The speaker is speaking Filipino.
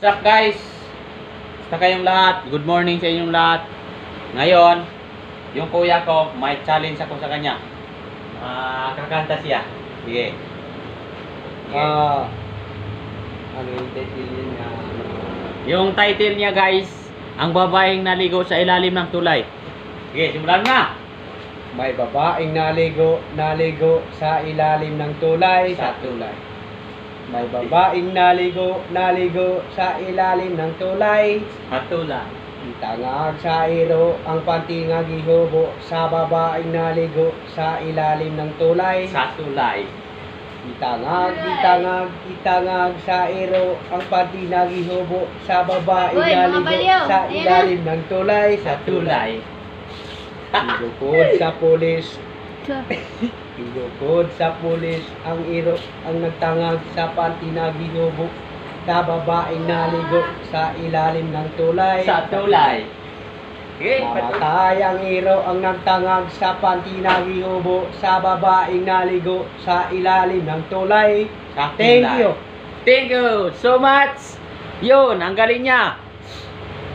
What's up guys? Basta kayong lahat. Good morning sa inyong lahat. Ngayon, yung kuya ko, may challenge ako sa kanya. Kakanta siya. Sige. Ano yung title niya? Yung title niya guys, ang babaeng naligo sa ilalim ng tulay. Sige, simulan na. May babaeng naligo sa ilalim ng tulay. Sa tulay. May babaeng naligo sa ilalim ng tulay. At tulay. Itangag sa iro ang pantingag ihubo sa babaeng naligo sa ilalim ng tulay. Sa tulay. Itangag sa iro ang pantingag ihubo sa babaeng naligo sa ilalim ng tulay. Sa tulay. Igukod sa pulis. Igukod sa pulis ang iro ang nagtangag sa pantinagihubok sa babaeng naligo sa ilalim ng tulay. Sa tulay. Okay, Mamatay ang iro ang nagtangag sa pantinagihubok sa babaeng naligo sa ilalim ng tulay. Sa Thank tulay. you. Thank you so much. Yun, ang galing niya.